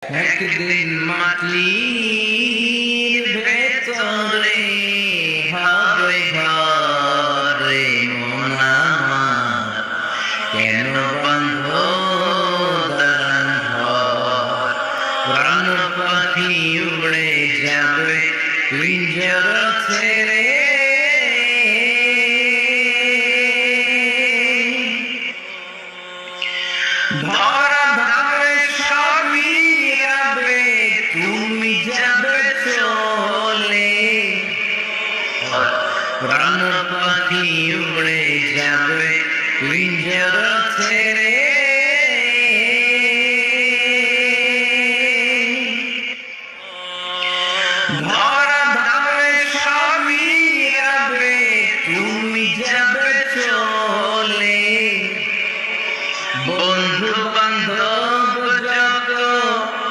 একদিন মাটির ভেতরে হবে ঘরে মন আমার, কেন বন্ধ দালান ঘর? প্রাণ পাখি উড়ে যাবে পিঞ্জরা ছেড়ে, ধরা ধারে সবই যাবে, তুমি যাবে চলে। প্রাণ